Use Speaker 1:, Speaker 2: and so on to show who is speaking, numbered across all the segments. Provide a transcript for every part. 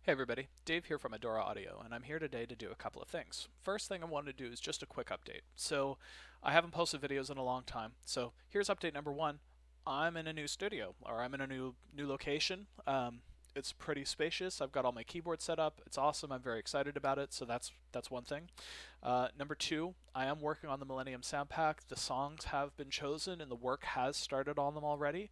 Speaker 1: Hey everybody, Dave here from Audora Audio, and I'm here today to do a couple of things. First thing I want to do is just a quick update. So, I haven't posted videos in a long time, so here's update number one. I'm in a new studio, or I'm in a new location. It's pretty spacious. I've got all my keyboards set up. It's awesome. I'm very excited about it. So that's one thing. Number two, I am working on the Millennium Sound Pack. The songs have been chosen, and the work has started on them already.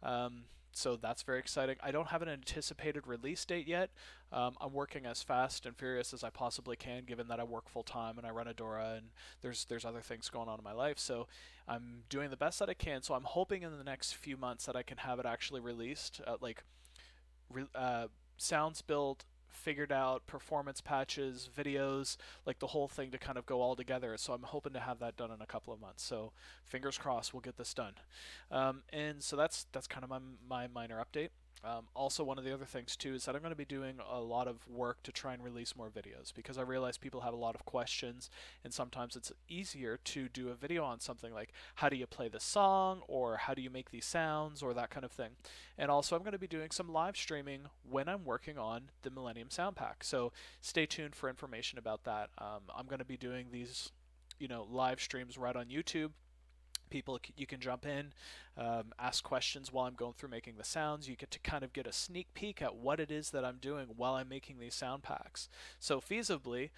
Speaker 1: Um, so that's very exciting. I don't have an anticipated release date yet. I'm working as fast and furious as I possibly can, given that I work full time and I run Audora, and there's other things going on in my life. So I'm doing the best that I can. So I'm hoping in the next few months that I can have it actually released, re- uh, sounds built, figured out, performance patches, videos, like the whole thing to kind of go all together. So I'm hoping to have that done in a couple of months. So fingers crossed, we'll get this done. And so that's kind of my minor update. Also, one of the other things too is that I'm going to be doing a lot of work to try and release more videos because I realize people have a lot of questions, and sometimes it's easier to do a video on something like how do you play the song or how do you make these sounds or that kind of thing. And also, I'm going to be doing some live streaming when I'm working on the Millennium Sound Pack. So stay tuned for information about that. I'm going to be doing these, live streams right on YouTube. People, you can jump in, ask questions while I'm going through making the sounds. You get to kind of get a sneak peek at what it is that I'm doing while I'm making these sound packs. So feasibly,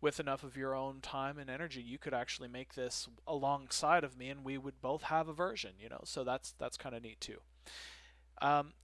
Speaker 1: with enough of your own time and energy, you could actually make this alongside of me, and we would both have a version. So that's kind of neat too. Um,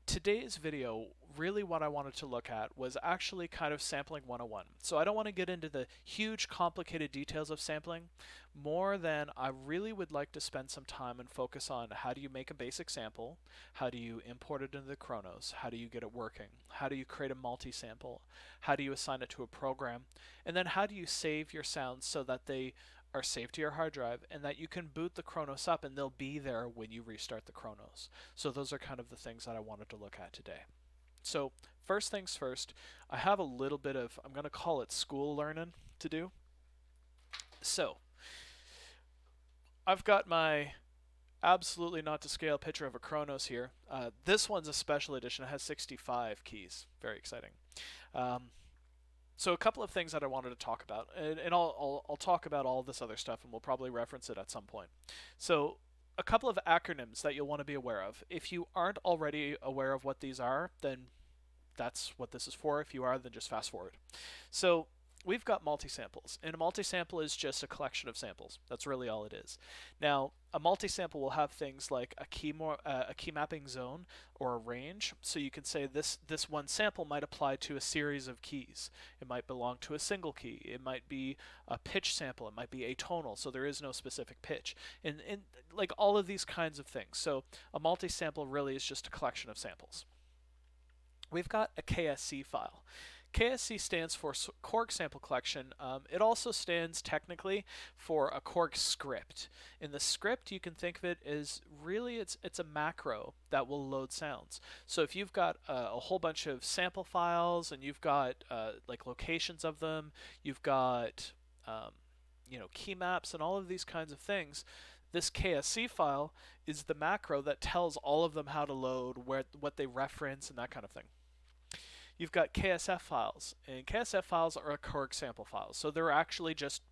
Speaker 1: Today's video, really what I wanted to look at was actually kind of sampling 101. So I don't want to get into the huge complicated details of sampling, more than I really would like to spend some time and focus on how do you make a basic sample, how do you import it into the Kronos, how do you get it working, how do you create a multi-sample, how do you assign it to a program, and then how do you save your sounds so that they are saved to your hard drive and that you can boot the Kronos up and they'll be there when you restart the Kronos. So those are kind of the things that I wanted to look at today. So first things first, I have a little bit of, I'm going to call it school learning to do. So I've got my absolutely not to scale picture of a Kronos here. This one's a special edition. It has 65 keys. Very exciting. Um, so a couple of things that I wanted to talk about, and I'll talk about all this other stuff, and we'll probably reference it at some point. So a couple of acronyms that you'll want to be aware of. If you aren't already aware of what these are, then that's what this is for. If you are, then just fast forward. So we've got multi-samples, and a multi-sample is just a collection of samples. That's really all it is. Now, a multi-sample will have things like a key mapping zone or a range. So you can say this one sample might apply to a series of keys. It might belong to a single key. It might be a pitch sample. It might be atonal. So there is no specific pitch, and like all of these kinds of things. So a multi-sample really is just a collection of samples. We've got a KSC file. KSC stands for Korg Sample Collection. It also stands technically for a Korg script. In the script, you can think of it as really it's a macro that will load sounds. So if you've got a whole bunch of sample files and you've got like locations of them, you've got key maps and all of these kinds of things. This KSC file is the macro that tells all of them how to load, what they reference, and that kind of thing. You've got KSF files, and KSF files are Korg sample files. So they're actually just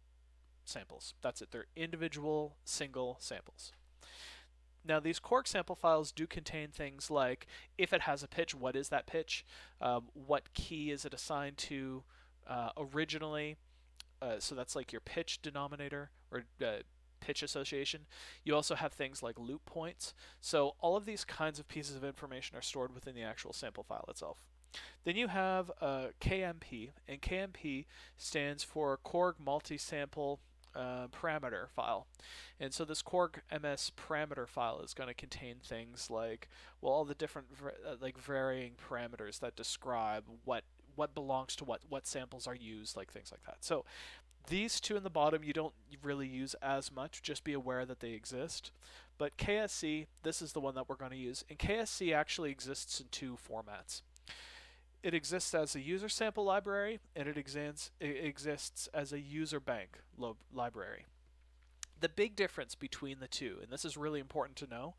Speaker 1: samples. That's it. They're individual single samples. Now, these Korg sample files do contain things like if it has a pitch, what is that pitch? What key is it assigned to originally? So that's like your pitch denominator or pitch association. You also have things like loop points. So all of these kinds of pieces of information are stored within the actual sample file itself. Then you have KMP, and KMP stands for Korg Multi-Sample Parameter File. And so this Korg MS parameter file is going to contain things like, well, all the different like varying parameters that describe what belongs to what samples are used, like things like that. So these two in the bottom you don't really use as much, just be aware that they exist. But KSC, this is the one that we're going to use. And KSC actually exists in two formats. It exists as a user sample library, and it exists as a user bank library. The big difference between the two, and this is really important to know,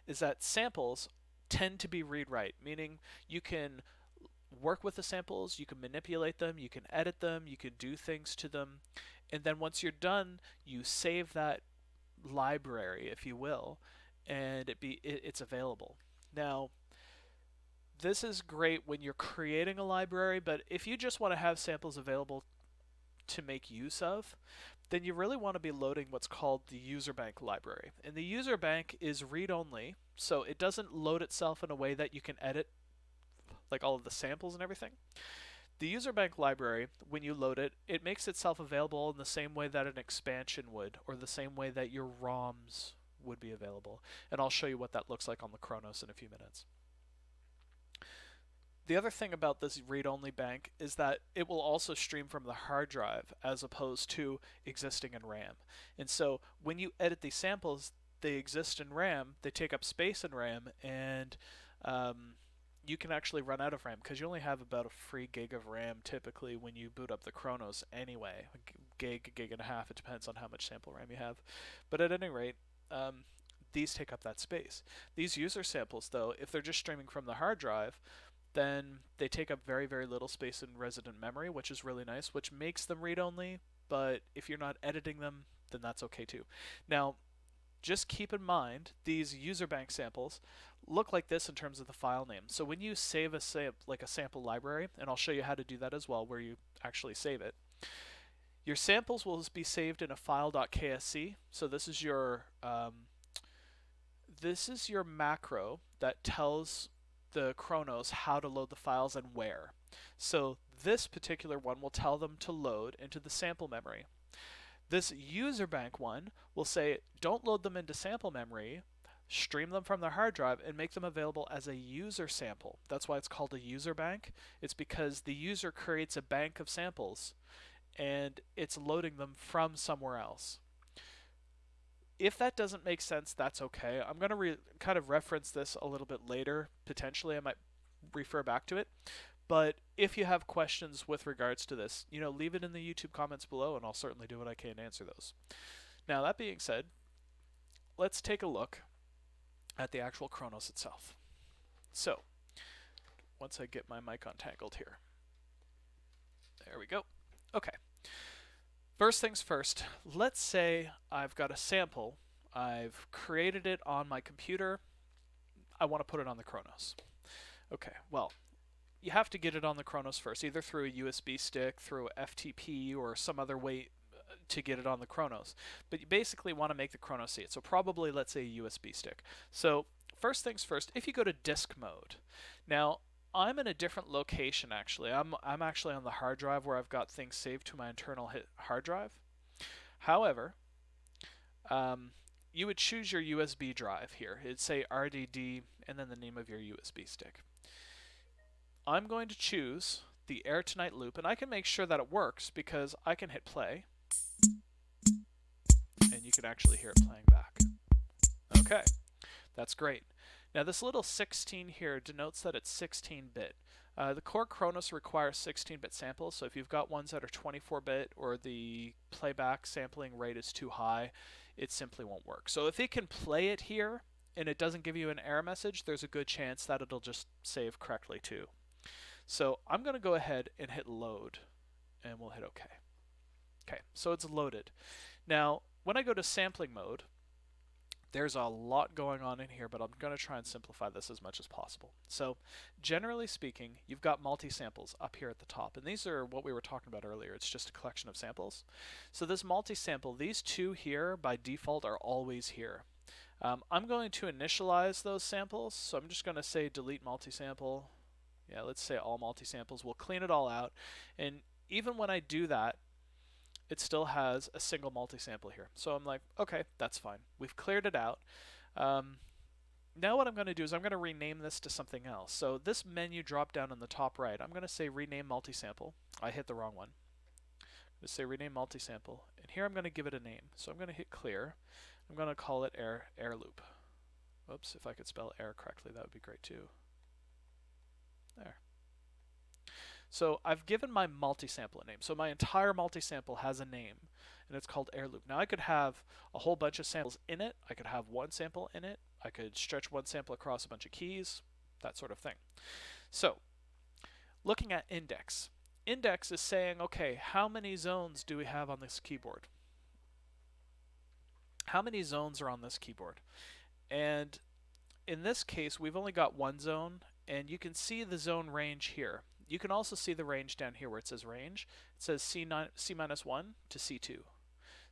Speaker 1: is that samples tend to be read-write, meaning you can work with the samples, you can manipulate them, you can edit them, you can do things to them, and then once you're done, you save that library, if you will, and it's available. Now, this is great when you're creating a library, but if you just want to have samples available to make use of, then you really want to be loading what's called the user bank library. And the user bank is read-only, so it doesn't load itself in a way that you can edit like all of the samples and everything. The user bank library, when you load it, it makes itself available in the same way that an expansion would, or the same way that your ROMs would be available. And I'll show you what that looks like on the Kronos in a few minutes. The other thing about this read-only bank is that it will also stream from the hard drive as opposed to existing in RAM. And so when you edit these samples, they exist in RAM, they take up space in RAM, and you can actually run out of RAM because you only have about a free gig of RAM typically when you boot up the Kronos anyway. A gig and a half, it depends on how much sample RAM you have. But at any rate, these take up that space. These user samples, though, if they're just streaming from the hard drive, then they take up very, very little space in resident memory, which is really nice, which makes them read-only, but if you're not editing them, then that's okay too. Now, just keep in mind, these user bank samples look like this in terms of the file name. So when you save a sample library, and I'll show you how to do that as well, where you actually save it, your samples will be saved in a file.ksc. So this is your macro that tells the Kronos how to load the files and where. So this particular one will tell them to load into the sample memory. This user bank one will say, don't load them into sample memory, stream them from the hard drive and make them available as a user sample. That's why it's called a user bank. It's because the user creates a bank of samples and it's loading them from somewhere else. If that doesn't make sense, that's okay. I'm going to kind of reference this a little bit later. Potentially, I might refer back to it. But if you have questions with regards to this, leave it in the YouTube comments below, and I'll certainly do what I can to answer those. Now, that being said, let's take a look at the actual Kronos itself. So, once I get my mic untangled here. There we go. Okay. First things first, let's say I've got a sample, I've created it on my computer, I want to put it on the Kronos. Okay, well, you have to get it on the Kronos first, either through a USB stick, through FTP, or some other way to get it on the Kronos. But you basically want to make the Kronos see it, so probably, let's say, a USB stick. So, first things first, if you go to disk mode, now, I'm in a different location actually. I'm actually on the hard drive where I've got things saved to my internal hard drive. However, you would choose your USB drive here. It'd say RDD and then the name of your USB stick. I'm going to choose the Air Tonight loop, and I can make sure that it works because I can hit play and you can actually hear it playing back. Okay, that's great. Now this little 16 here denotes that it's 16-bit. The Korg Kronos requires 16-bit samples, so if you've got ones that are 24-bit or the playback sampling rate is too high, it simply won't work. So if it can play it here and it doesn't give you an error message, there's a good chance that it'll just save correctly too. So I'm going to go ahead and hit load, and we'll hit OK. Okay, so it's loaded. Now, when I go to sampling mode, there's a lot going on in here, but I'm going to try and simplify this as much as possible. So, generally speaking, you've got multi-samples up here at the top, and these are what we were talking about earlier. It's just a collection of samples. So this multi-sample, these two here, by default, are always here. I'm going to initialize those samples, so I'm just going to say delete multi-sample. Yeah, let's say all multi-samples. We'll clean it all out, and even when I do that, it still has a single multi-sample here. So I'm like, okay, that's fine. We've cleared it out. Now what I'm going to do is I'm going to rename this to something else. So this menu drop down on the top right, I'm going to say rename multi-sample. I hit the wrong one. I'm going to say rename multi-sample. And here I'm going to give it a name. So I'm going to hit clear. I'm going to call it air loop. Oops, if I could spell air correctly, that would be great too. There. So I've given my multi-sample a name. So my entire multi-sample has a name, and it's called air loop. Now I could have a whole bunch of samples in it. I could have one sample in it. I could stretch one sample across a bunch of keys, that sort of thing. So Looking at index. Index is saying, okay, how many zones do we have on this keyboard? How many zones are on this keyboard? And in this case, we've only got one zone, and you can see the zone range here. You can also see the range down here where it says range. It says C1 to C2.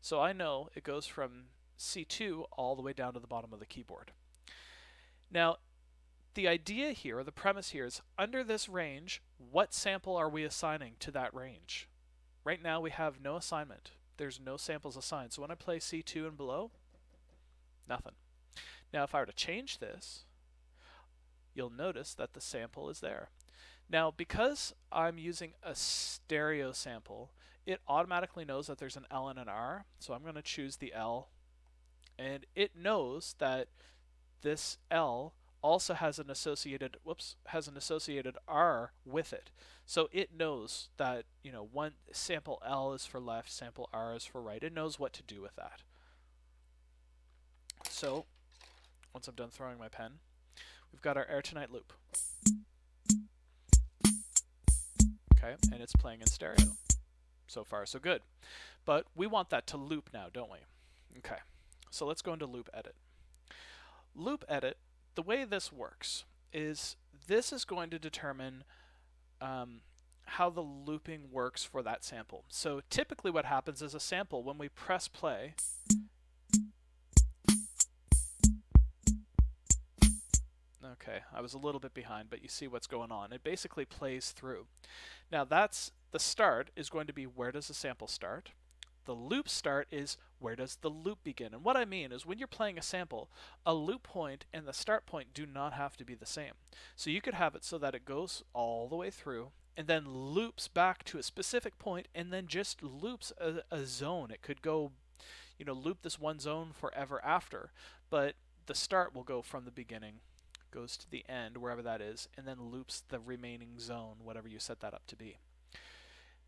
Speaker 1: So I know it goes from C2 all the way down to the bottom of the keyboard. Now, the idea here, or the premise here, is under this range, what sample are we assigning to that range? Right now we have no assignment. There's no samples assigned. So when I play C2 and below, nothing. Now if I were to change this, you'll notice that the sample is there. Now because I'm using a stereo sample, it automatically knows that there's an L and an R. So I'm going to choose the L, and it knows that this L also has an associated R with it. So it knows that, you know, one sample L is for left, sample R is for right. It knows what to do with that. So once I'm done throwing my pen, we've got our Air Tonight loop. Okay, and it's playing in stereo. So far so good. But we want that to loop now, don't we? Okay, so let's go into loop edit. Loop edit, the way this works is this is going to determine how the looping works for that sample. So typically what happens is a sample, when we press play, okay, I was a little bit behind, but you see what's going on. It basically plays through. Now that's the start is going to be, where does the sample start? The loop start is, where does the loop begin? And what I mean is, when you're playing a sample, a loop point and the start point do not have to be the same. So you could have it so that it goes all the way through and then loops back to a specific point and then just loops a zone. It could go, you know, loop this one zone forever after, but the start will go from the beginning, goes to the end, wherever that is, and then loops the remaining zone, whatever you set that up to be.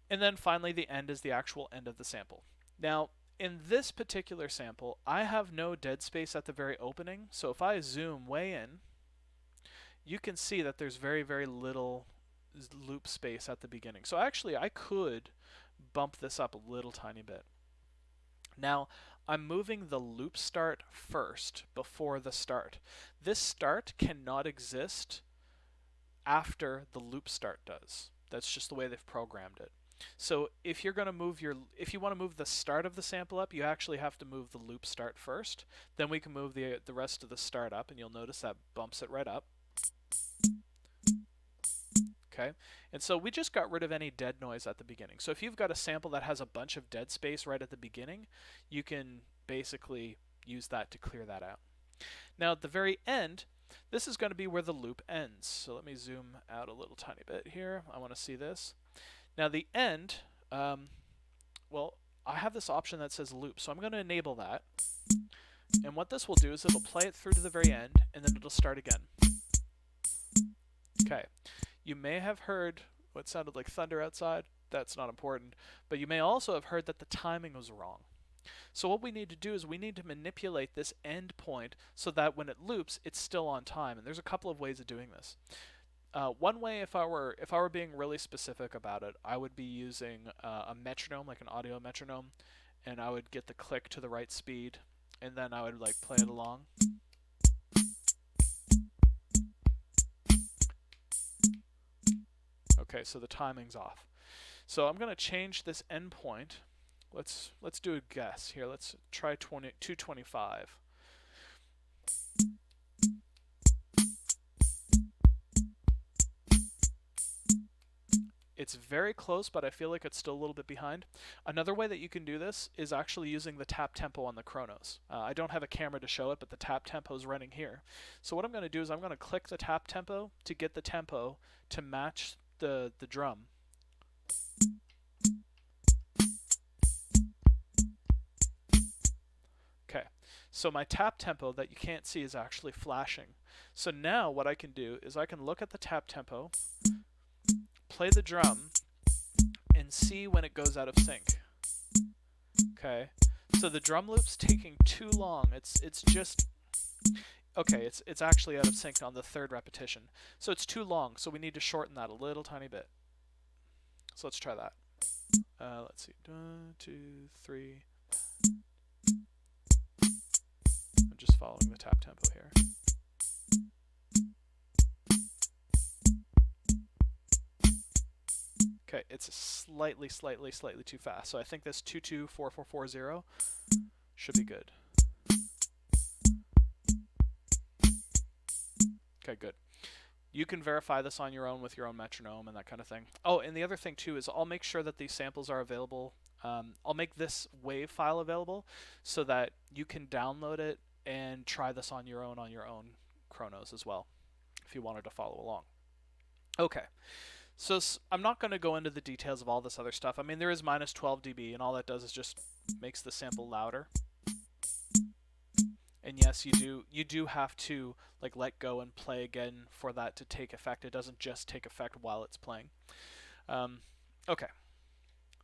Speaker 1: And then finally the end is the actual end of the sample. Now in this particular sample, I have no dead space at the very opening, so if I zoom way in, you can see that there's very, very little loop space at the beginning. So actually I could bump this up a little tiny bit. Now I'm moving the loop start first before the start. This start cannot exist after the loop start does. That's just the way they've programmed it. So if you're going to move if you want to move the start of the sample up, you actually have to move the loop start first. Then we can move the rest of the start up, and you'll notice that bumps it right up. Okay, and so we just got rid of any dead noise at the beginning. So if you've got a sample that has a bunch of dead space right at the beginning, you can basically use that to clear that out. Now at the very end, this is going to be where the loop ends. So let me zoom out a little tiny bit here. I want to see this. Now the end, well, I have this option that says loop, so I'm going to enable that. And what this will do is it'll play it through to the very end, and then it'll start again. Okay, you may have heard what sounded like thunder outside. That's not important. But you may also have heard that the timing was wrong. So what we need to do is we need to manipulate this end point so that when it loops, it's still on time. And there's a couple of ways of doing this. One way, if I were being really specific about it, I would be using a metronome, like an audio metronome, and I would get the click to the right speed, and then I would like play it along. Okay, so the timing's off. So I'm going to change this endpoint. Let's do a guess here. Let's try 225. It's very close, but I feel like it's still a little bit behind. Another way that you can do this is actually using the tap tempo on the Kronos. I don't have a camera to show it, but the tap tempo is running here. So what I'm going to do is I'm going to click the tap tempo to get the tempo to match the drum. Okay, so my tap tempo that you can't see is actually flashing. So now what I can do is I can look at the tap tempo, play the drum, and see when it goes out of sync. Okay, so the drum loop's taking too long. It's just, Okay, it's actually out of sync on the third repetition. So it's too long, so we need to shorten that a little tiny bit. So let's try that. Let's see. 1, 2, 3. I'm just following the tap tempo here. Okay, it's slightly too fast. So I think this 224440 should be good. Okay, good. You can verify this on your own with your own metronome and that kind of thing. Oh, and the other thing too is I'll make sure that these samples are available. I'll make this WAV file available so that you can download it and try this on your own Kronos as well, if you wanted to follow along. Okay, so I'm not going to go into the details of all this other stuff. I mean, there is minus 12 dB, and all that does is just makes the sample louder. And yes, you do have to like let go and play again for that to take effect. It doesn't just take effect while it's playing. Okay,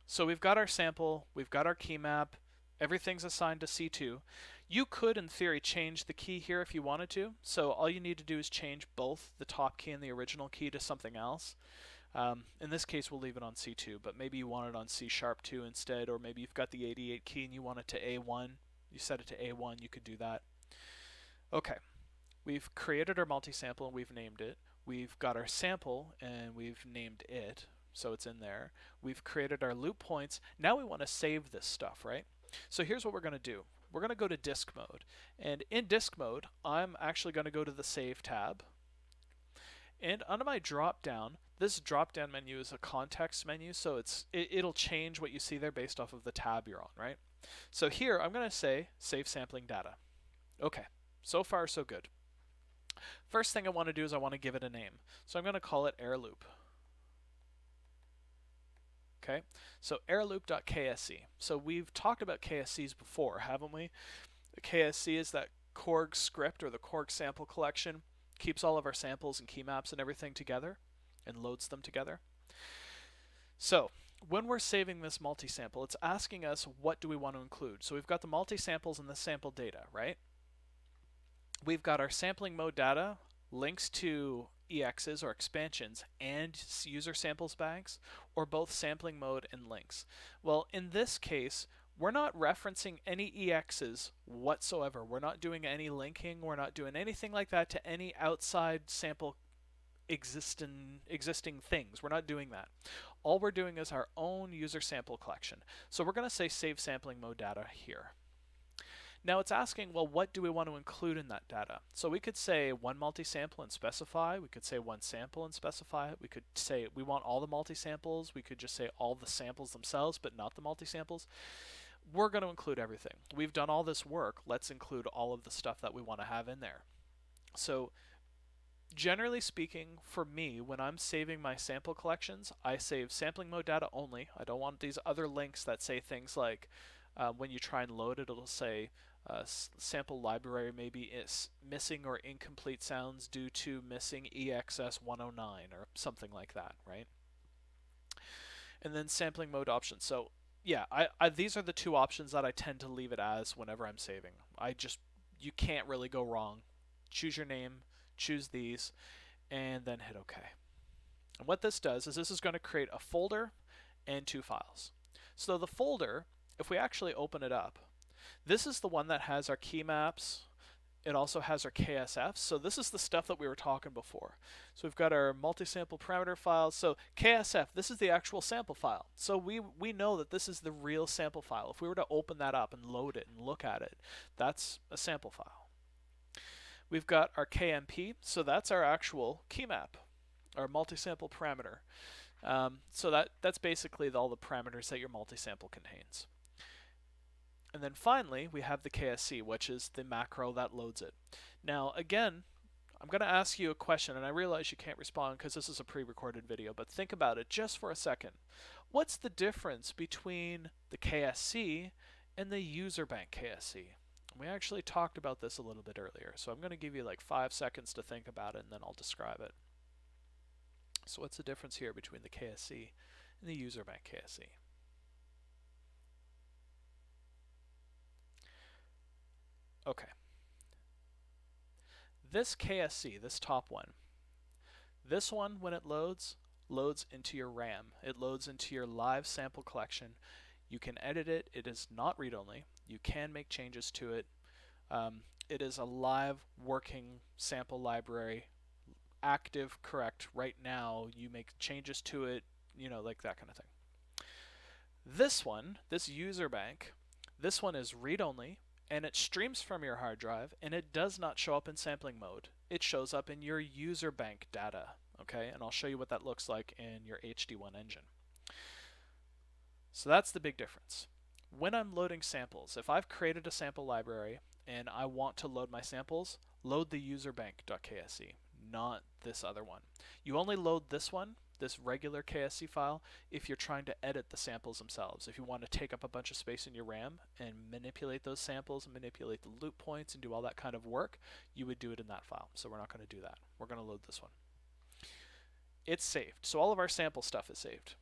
Speaker 1: so we've got our sample, we've got our key map, everything's assigned to C2. You could, in theory, change the key here if you wanted to. So all you need to do is change both the top key and the original key to something else. In this case, we'll leave it on C2, but maybe you want it on C sharp 2 instead, or maybe you've got the 88 key and you want it to A1. You set it to A1, you could do that. Okay, we've created our multi-sample and we've named it. We've got our sample and we've named it, so it's in there. We've created our loop points. Now we want to save this stuff, right? So here's what we're going to do. We're going to go to disk mode. And in disk mode, I'm actually going to go to the Save tab. And under my drop-down, this drop-down menu is a context menu, so it'll change what you see there based off of the tab you're on, right? So here, I'm going to say Save Sampling Data. Okay, so far so good. First thing I want to do is I want to give it a name. So I'm going to call it airloop. Okay, so airloop.ksc. So we've talked about KSCs before, haven't we? The KSC is that Korg script or the Korg sample collection. Keeps all of our samples and key maps and everything together and loads them together. So when we're saving this multi-sample, it's asking us what do we want to include. So we've got the multi-samples and the sample data, right? We've got our sampling mode data, links to EXs or expansions and user samples banks, or both sampling mode and links. Well, in this case, we're not referencing any EXs whatsoever. We're not doing any linking. We're not doing anything like that to any outside sample existing things. We're not doing that. All we're doing is our own user sample collection. So we're going to say save sampling mode data here. Now it's asking, well, what do we want to include in that data? So we could say one multi-sample and specify. We could say one sample and specify. We could say we want all the multi-samples. We could just say all the samples themselves, but not the multi-samples. We're going to include everything. We've done all this work. Let's include all of the stuff that we want to have in there. So generally speaking, for me, when I'm saving my sample collections, I save sampling mode data only. I don't want these other links that say things like when you try and load it, it'll say sample library maybe is missing or incomplete sounds due to missing EXS 109 or something like that, right? And then sampling mode options. So yeah, these are the two options that I tend to leave it as whenever I'm saving. You can't really go wrong. Choose your name, choose these, and then hit OK. And what this does is this is going to create a folder and two files. So the folder, if we actually open it up, this is the one that has our key maps. It also has our KSFs. So this is the stuff that we were talking before. So we've got our multi-sample parameter files. So KSF, this is the actual sample file. So we know that this is the real sample file. If we were to open that up and load it and look at it, that's a sample file. We've got our KMP. So that's our actual key map, our multi-sample parameter. So that's basically all the parameters that your multi-sample contains. And then finally, we have the KSC, which is the macro that loads it. Now, again, I'm going to ask you a question, and I realize you can't respond because this is a pre-recorded video, but think about it just for a second. What's the difference between the KSC and the user bank KSC? We actually talked about this a little bit earlier, so I'm going to give you like 5 seconds to think about it, and then I'll describe it. So what's the difference here between the KSC and the user bank KSC? Okay. This KSC, this top one, this one when it loads, loads into your RAM. It loads into your live sample collection. You can edit it. It is not read-only. You can make changes to it. It is a live working sample library, active, correct right now. You make changes to it, like that kind of thing. This one, this user bank, this one is read-only, and it streams from your hard drive, and it does not show up in sampling mode. It shows up in your user bank data, okay? And I'll show you what that looks like in your HD1 engine. So that's the big difference. When I'm loading samples, if I've created a sample library and I want to load my samples, load the userbank.ksc, not this other one. You only load this one, this regular KSC file, if you're trying to edit the samples themselves. If you want to take up a bunch of space in your RAM and manipulate those samples and manipulate the loop points and do all that kind of work, you would do it in that file. So we're not going to do that. We're going to load this one. It's saved. So all of our sample stuff is saved.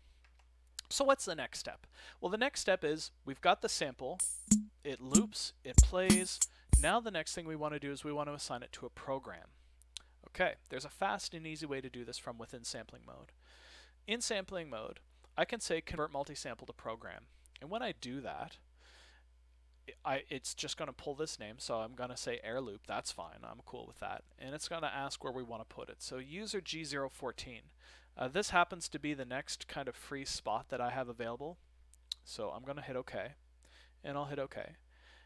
Speaker 1: So what's the next step? Well, the next step is we've got the sample, it loops, it plays. Now the next thing we want to do is we want to assign it to a program. Okay, there's a fast and easy way to do this from within sampling mode. In sampling mode, I can say convert multisample to program. And when I do that, it's just going to pull this name. So I'm going to say air loop. That's fine. I'm cool with that. And it's going to ask where we want to put it. So user G014. This happens to be the next kind of free spot that I have available. So I'm going to hit OK. And I'll hit OK.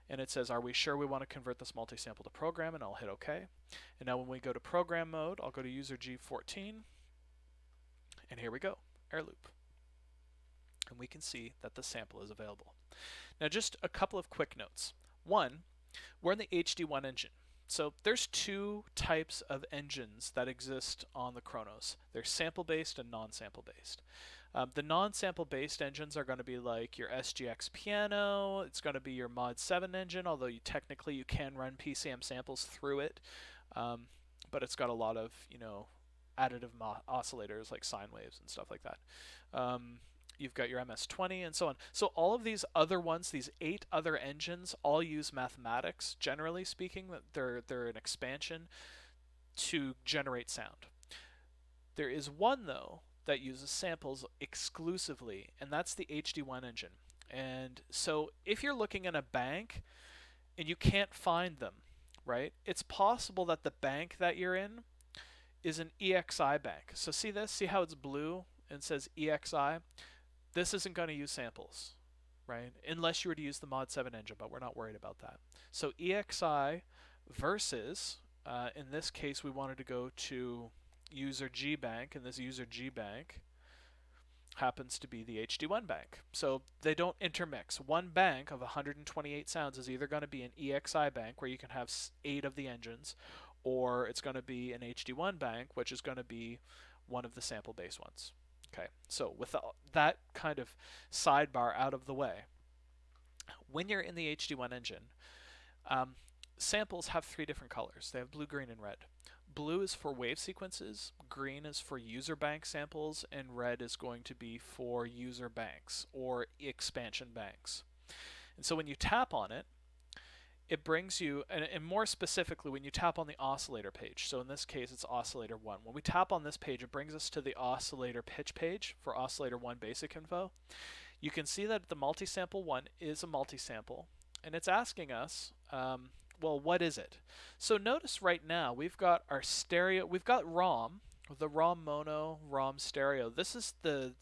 Speaker 1: And it says, are we sure we want to convert this multisample to program? And I'll hit OK. And now when we go to program mode, I'll go to user G14. And here we go, air loop. And we can see that the sample is available. Now just a couple of quick notes. One, we're in the HD1 engine. So there's two types of engines that exist on the Kronos. There's sample-based and non-sample-based. The non-sample-based engines are going to be like your SGX Piano. It's going to be your Mod 7 engine, although technically you can run PCM samples through it. But it's got a lot of, additive oscillators like sine waves and stuff like that. You've got your MS-20 and so on. So all of these other ones, these 8 other engines, all use mathematics, generally speaking. They're an expansion to generate sound. There is one, though, that uses samples exclusively, and that's the HD1 engine. And so if you're looking in a bank and you can't find them, right, it's possible that the bank that you're in is an EXI bank. So see this? See how it's blue and says EXI? This isn't going to use samples, right? Unless you were to use the Mod 7 engine, but we're not worried about that. So EXI versus, in this case, we wanted to go to user G bank, and this user G bank happens to be the HD1 bank. So they don't intermix. One bank of 128 sounds is either going to be an EXI bank, where you can have 8 of the engines, or it's going to be an HD1 bank, which is going to be one of the sample-based ones. Okay, so with that kind of sidebar out of the way, when you're in the HD1 engine, samples have 3 different colors. They have blue, green, and red. Blue is for wave sequences, green is for user bank samples, and red is going to be for user banks or expansion banks. And so when you tap on it, it brings you, and more specifically when you tap on the oscillator page, so in this case it's oscillator 1. When we tap on this page, it brings us to the oscillator pitch page for oscillator 1 basic info. You can see that the multisample 1 is a multisample, and it's asking us, well, what is it? So notice right now we've got our stereo, we've got ROM, the ROM mono, ROM stereo. This is the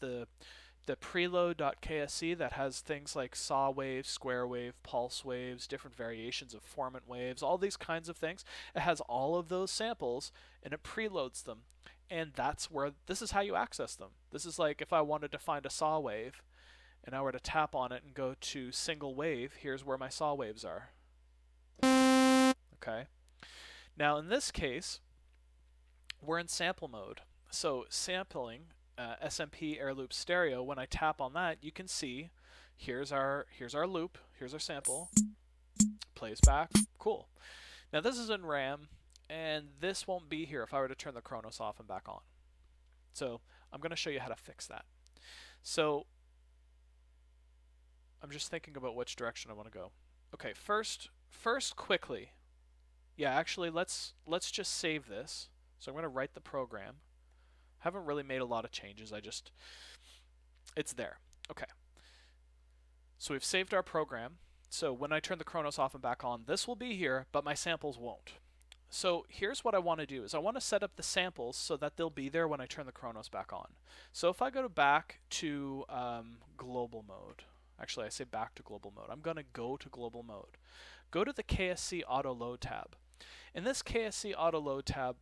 Speaker 1: preload.ksc that has things like saw wave, square wave, pulse waves, different variations of formant waves, all these kinds of things. It has all of those samples and it preloads them. And that's where, this is how you access them. This is like if I wanted to find a saw wave and I were to tap on it and go to single wave, here's where my saw waves are. Okay. Now in this case, we're in sample mode. So sampling, SMP air loop stereo, when I tap on that, you can see here's our loop, here's our sample, plays back, cool. Now this is in RAM, and this won't be here if I were to turn the Kronos off and back on. So I'm going to show you how to fix that. So I'm just thinking about which direction I want to go. Okay, first quickly, Yeah, actually, let's just save this. So I'm going to write the program. Haven't really made a lot of changes. It's there. Okay. So we've saved our program. So when I turn the Kronos off and back on, this will be here, but my samples won't. So here's what I want to do is I want to set up the samples so that they'll be there when I turn the Kronos back on. So if I go back to global mode, actually I say back to global mode, I'm going to go to global mode. Go to the KSC autoload tab. In this KSC autoload tab,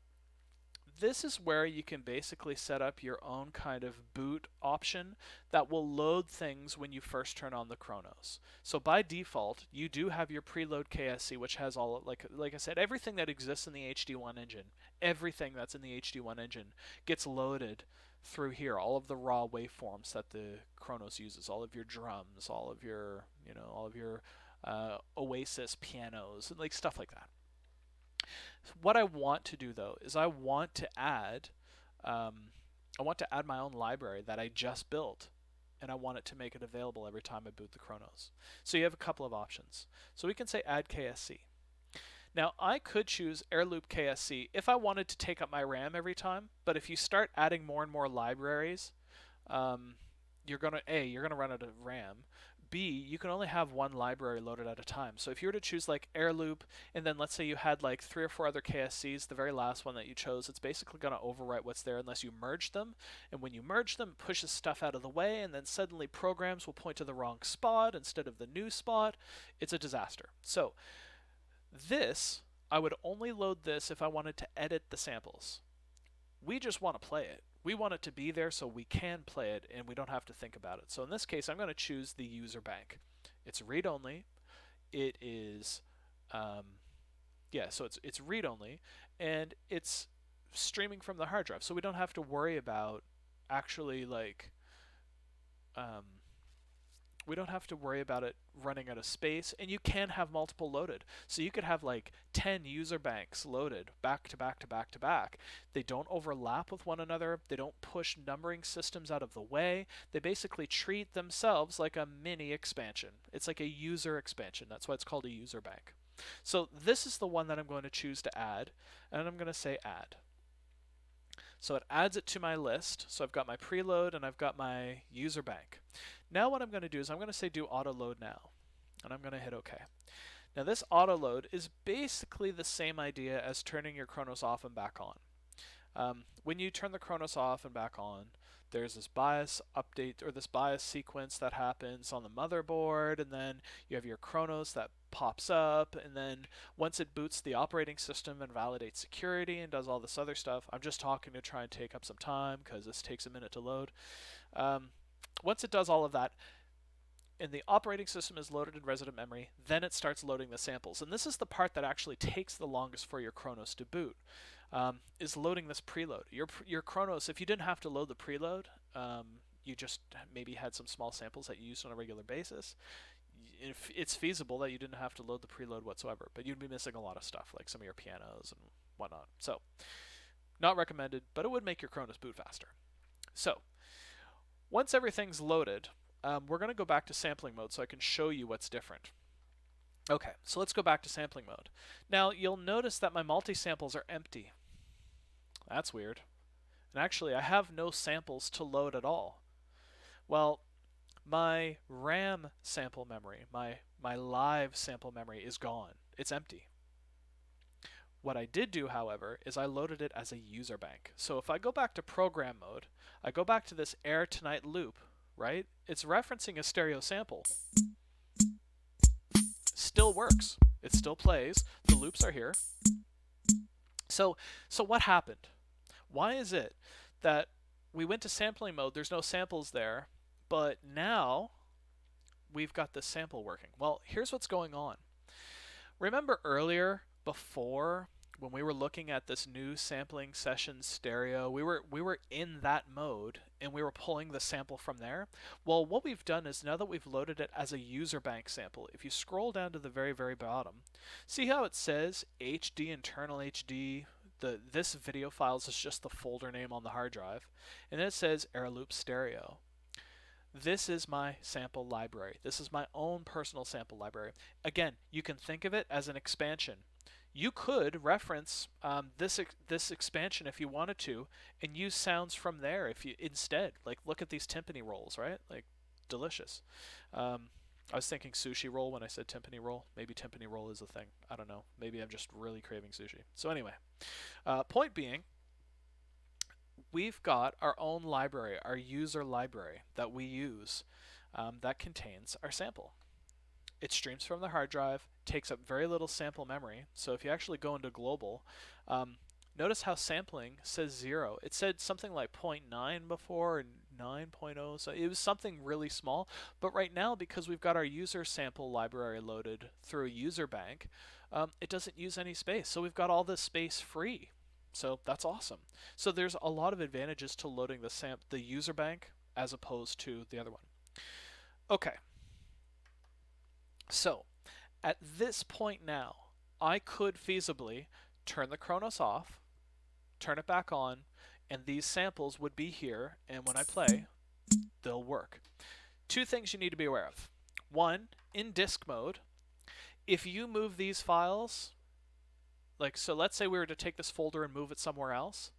Speaker 1: this is where you can basically set up your own kind of boot option that will load things when you first turn on the Kronos. So by default, you do have your preload KSC, which has all, like I said, everything that exists in the HD1 engine. Everything that's in the HD1 engine gets loaded through here. All of the raw waveforms that the Kronos uses, all of your drums, all of your, all of your Oasis pianos, and like stuff like that. What I want to do though is I want to add my own library that I just built, and I want it to make it available every time I boot the Kronos. So you have a couple of options. So we can say add KSC. Now I could choose air loop KSC if I wanted to take up my RAM every time, but if you start adding more and more libraries, you're gonna run out of RAM. B, you can only have one library loaded at a time. So if you were to choose like air loop, and then let's say you had like 3 or 4 other KSCs, the very last one that you chose, it's basically going to overwrite what's there unless you merge them. And when you merge them, it pushes stuff out of the way, and then suddenly programs will point to the wrong spot instead of the new spot. It's a disaster. So this, I would only load this if I wanted to edit the samples. We just want to play it. We want it to be there so we can play it and we don't have to think about it. So in this case, I'm going to choose the user bank. It's read-only. It is, so it's read-only, and it's streaming from the hard drive. So we don't have to worry about actually we don't have to worry about it running out of space, and you can have multiple loaded. So you could have like 10 user banks loaded back to back to back to back. They don't overlap with one another. They don't push numbering systems out of the way. They basically treat themselves like a mini expansion. It's like a user expansion. That's why it's called a user bank. So this is the one that I'm going to choose to add, and I'm going to say add. So it adds it to my list. So I've got my preload and I've got my user bank. Now what I'm going to do is I'm going to say do autoload now, and I'm going to hit OK. Now this autoload is basically the same idea as turning your Kronos off and back on. When you turn the Kronos off and back on, there's this BIOS update or this BIOS sequence that happens on the motherboard, and then you have your Kronos that pops up, and then once it boots the operating system and validates security and does all this other stuff. I'm just talking to try and take up some time because this takes a minute to load. Once it does all of that, and the operating system is loaded in resident memory, then it starts loading the samples. And this is the part that actually takes the longest for your Kronos to boot, is loading this preload. Your Kronos, if you didn't have to load the preload, you just maybe had some small samples that you used on a regular basis, if it's feasible that you didn't have to load the preload whatsoever, but you'd be missing a lot of stuff, like some of your pianos and whatnot. So, not recommended, but it would make your Kronos boot faster. So, once everything's loaded, we're going to go back to sampling mode so I can show you what's different. Okay, so let's go back to sampling mode. Now, you'll notice that my multi-samples are empty. That's weird. And actually, I have no samples to load at all. Well, my RAM sample memory, my live sample memory is gone. It's empty. What I did do, however, is I loaded it as a user bank. So if I go back to program mode, I go back to this Air Tonight loop, right? It's referencing a stereo sample. Still works. It still plays. The loops are here. So what happened? Why is it that we went to sampling mode, there's no samples there, but now we've got this sample working? Well, here's what's going on. Remember earlier, before, when we were looking at this new sampling session stereo, we were in that mode and we were pulling the sample from there. Well, what we've done is now that we've loaded it as a user bank sample, if you scroll down to the very, very bottom, see how it says HD, internal HD, this video files is just the folder name on the hard drive, and then it says Air Loop Stereo. This is my sample library. This is my own personal sample library. Again, you can think of it as an expansion. You could reference this expansion if you wanted to, and use sounds from there if you instead. Like look at these timpani rolls, right? Like delicious. Um, I was thinking sushi roll when I said timpani roll. Maybe timpani roll is a thing. I don't know. Maybe I'm just really craving sushi. So anyway, point being, we've got our own library, our user library that we use that contains our sample. It streams from the hard drive, takes up very little sample memory. So if you actually go into global, notice how sampling says 0. It said something like 0.9 before and 9.0, so it was something really small. But right now, because we've got our user sample library loaded through a user bank, it doesn't use any space. So we've got all this space free. So that's awesome. So there's a lot of advantages to loading the user bank as opposed to the other one. Okay. So at this point now, I could feasibly turn the Kronos off, turn it back on, and these samples would be here, and when I play, they'll work. Two things you need to be aware of. One, in disk mode, if you move these files, like so let's say we were to take this folder and move it somewhere else,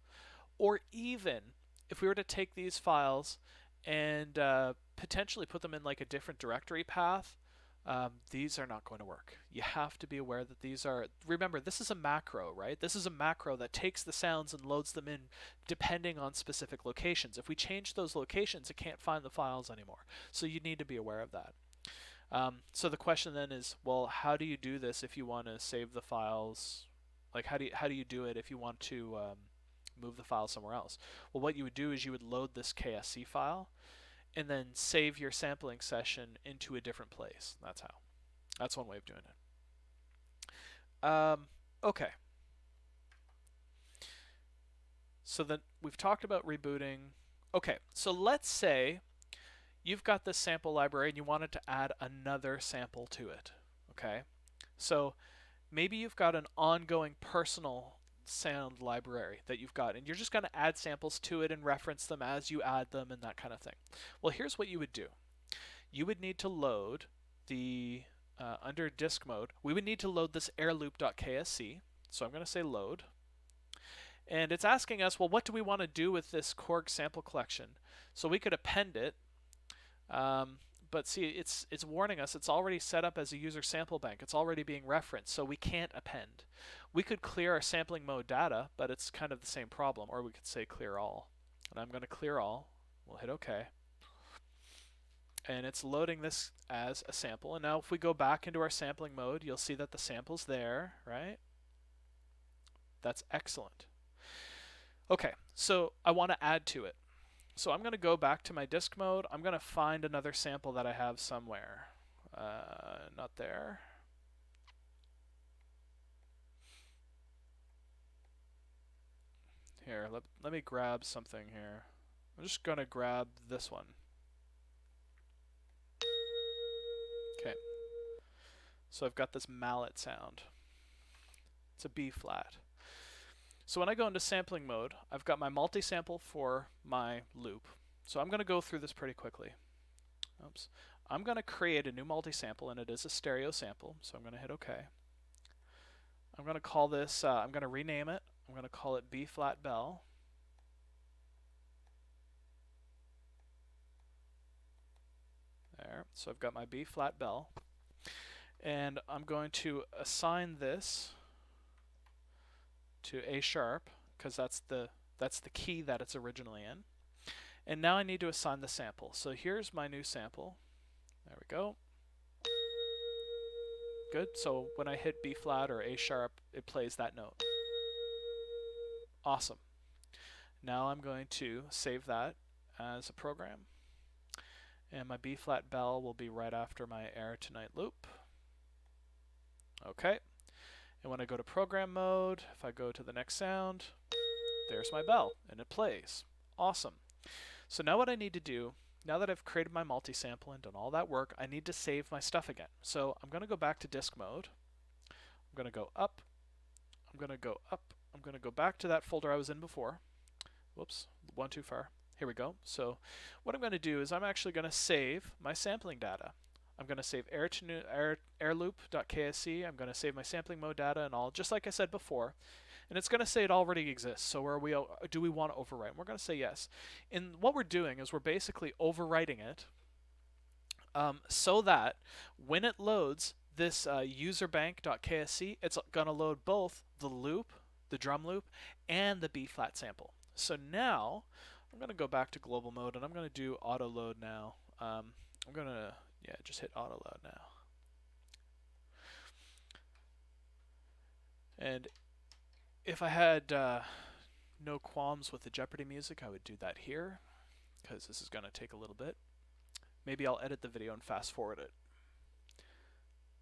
Speaker 1: or even if we were to take these files and potentially put them in like a different directory path, these are not going to work. You have to be aware that these are, remember, this is a macro, right? This is a macro that takes the sounds and loads them in depending on specific locations. If we change those locations, it can't find the files anymore. So you need to be aware of that. So the question then is, well, how do you do this if you want to save the files? Like, how do you do it if you want to move the file somewhere else? Well, what you would do is you would load this KSC file and then save your sampling session into a different place. That's how. That's one way of doing it. Okay. So then we've talked about rebooting. Okay, so let's say you've got this sample library and you wanted to add another sample to it. Okay, so maybe you've got an ongoing personal sound library that you've got, and you're just going to add samples to it and reference them as you add them and that kind of thing. Well, here's what you would do. You would need to load the, under disk mode, we would need to load this airloop.ksc. So I'm going to say load. And it's asking us, well, what do we want to do with this Korg sample collection? So we could append it. But see, it's warning us it's already set up as a user sample bank. It's already being referenced, so we can't append. We could clear our sampling mode data, but it's kind of the same problem, or we could say clear all. And I'm going to clear all. We'll hit OK. And it's loading this as a sample. And now if we go back into our sampling mode, you'll see that the sample's there, right? That's excellent. Okay, so I want to add to it. So I'm going to go back to my disk mode. I'm going to find another sample that I have somewhere. Not there. Here, let me grab something here. I'm just going to grab this one. Okay. So I've got this mallet sound. It's a B flat. So when I go into sampling mode, I've got my multi-sample for my loop. So I'm going to go through this pretty quickly. Oops. I'm going to create a new multi-sample, and it is a stereo sample, so I'm going to hit OK. I'm going to call this, I'm going to rename it. I'm going to call it B flat bell. There, so I've got my B flat bell. And I'm going to assign this to A sharp, because that's the key that it's originally in. And now I need to assign the sample. So here's my new sample. There we go. Good. So when I hit B flat or A sharp, it plays that note. Awesome. Now I'm going to save that as a program. And my B flat bell will be right after my Air Tonight loop. Okay. And when I go to program mode, if I go to the next sound, there's my bell, and it plays. Awesome. So now what I need to do, now that I've created my multi-sample and done all that work, I need to save my stuff again. So I'm going to go back to disk mode. I'm going to go up. I'm going to go up. I'm going to go back to that folder I was in before. Whoops, one too far. Here we go. So what I'm going to do is I'm actually going to save my sampling data. I'm going to save airloop.ksc. I'm going to save my sampling mode data and all, just like I said before. And it's going to say it already exists. So do we want to overwrite? And we're going to say yes. And what we're doing is we're basically overwriting it so that when it loads this userbank.ksc, it's going to load both the loop, the drum loop, and the B flat sample. So now I'm going to go back to global mode and I'm going to do autoload now. I'm going to just hit autoload now. And if I had no qualms with the Jeopardy music, I would do that here, because this is going to take a little bit. Maybe I'll edit the video and fast forward it.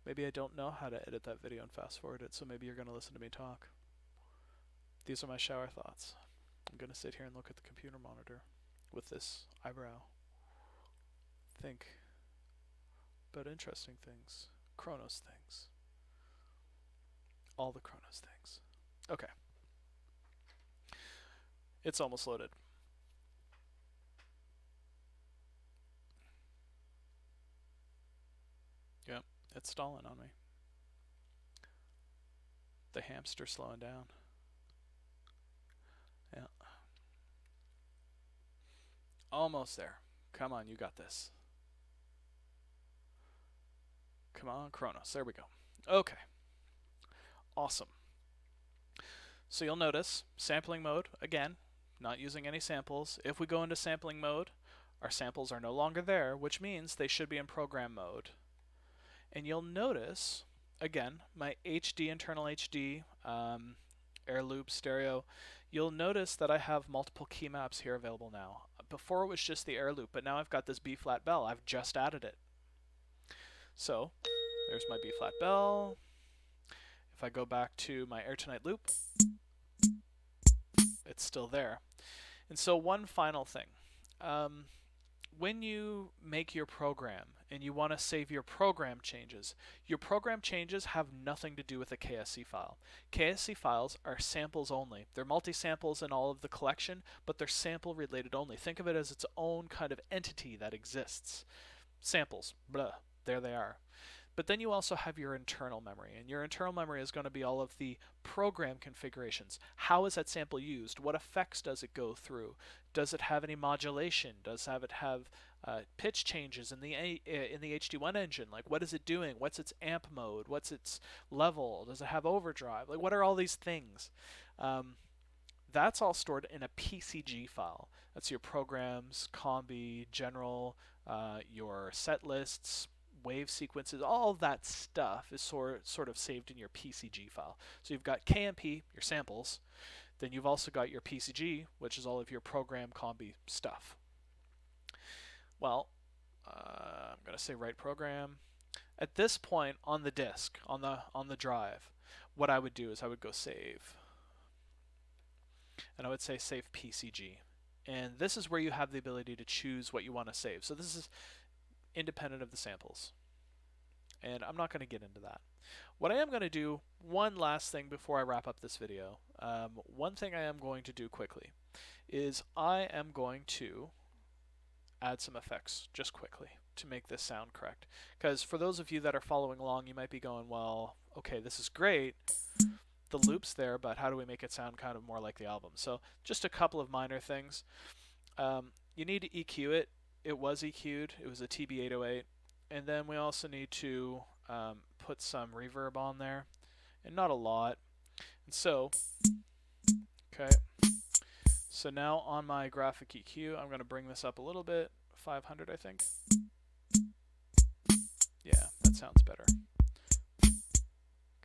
Speaker 1: Maybe I don't know how to edit that video and fast forward it, so maybe you're going to listen to me talk. These are my shower thoughts. I'm going to sit here and look at the computer monitor with this eyebrow. Think about interesting things, Kronos things. All the Kronos things. Okay. It's almost loaded. Yep, it's stalling on me. The hamster's slowing down. Yeah. Almost there. Come on, you got this. Come on, Kronos. There we go. Okay. Awesome. So you'll notice sampling mode, again, not using any samples. If we go into sampling mode, our samples are no longer there, which means they should be in program mode. And you'll notice, again, my HD, internal HD, air loop, stereo, you'll notice that I have multiple key maps here available now. Before it was just the air loop, but now I've got this B flat bell. I've just added it. So there's my B flat bell. If I go back to my Air Tonight loop, it's still there. And so one final thing. When you make your program and you want to save your program changes have nothing to do with a KSC file. KSC files are samples only. They're multi-samples in all of the collection, but they're sample related only. Think of it as its own kind of entity that exists. Samples, blah, there they are. But then you also have your internal memory, and your internal memory is going to be all of the program configurations. How is that sample used? What effects does it go through? Does it have any modulation? Does it have pitch changes in the HD1 engine? Like, what is it doing? What's its amp mode? What's its level? Does it have overdrive? Like, what are all these things? That's all stored in a PCG file. That's your programs, combi, general, your set lists, wave sequences, all of that stuff is sort of saved in your PCG file. So you've got KMP, your samples, then you've also got your PCG, which is all of your program combi stuff. Well, I'm going to say write program. At this point on the disk, on the drive, what I would do is I would go save. And I would say save PCG. And this is where you have the ability to choose what you want to save. So this is independent of the samples. And I'm not going to get into that. What I am going to do, one last thing before I wrap up this video, one thing I am going to do quickly is I am going to add some effects just quickly to make this sound correct. Because for those of you that are following along, you might be going, well, okay, this is great. The loop's there, but how do we make it sound kind of more like the album? So just a couple of minor things. You need to EQ it. It was EQ'd. It was a TB808. And then we also need to put some reverb on there, and not a lot. And so, okay. So now on my graphic EQ, I'm going to bring this up a little bit, 500 I think. Yeah, that sounds better.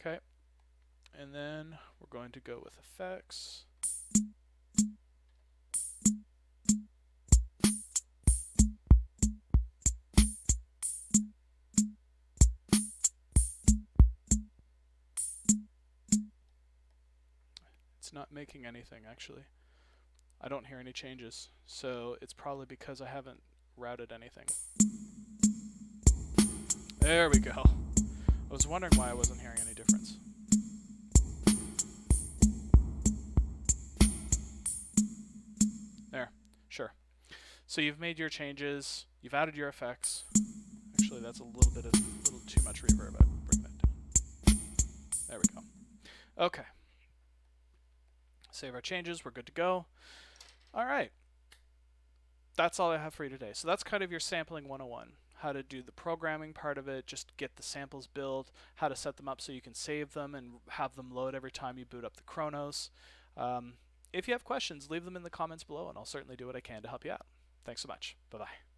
Speaker 1: Okay. And then we're going to go with effects. It's not making anything actually. I don't hear any changes, so it's probably because I haven't routed anything. There we go. I was wondering why I wasn't hearing any difference. There, sure. So you've made your changes, you've added your effects. Actually, that's a little too much reverb. I bring that down. There we go. Okay. Save our changes. We're good to go. All right. That's all I have for you today. So that's kind of your sampling 101. How to do the programming part of it, just get the samples built, how to set them up so you can save them and have them load every time you boot up the Kronos. If you have questions, leave them in the comments below, and I'll certainly do what I can to help you out. Thanks so much. Bye-bye.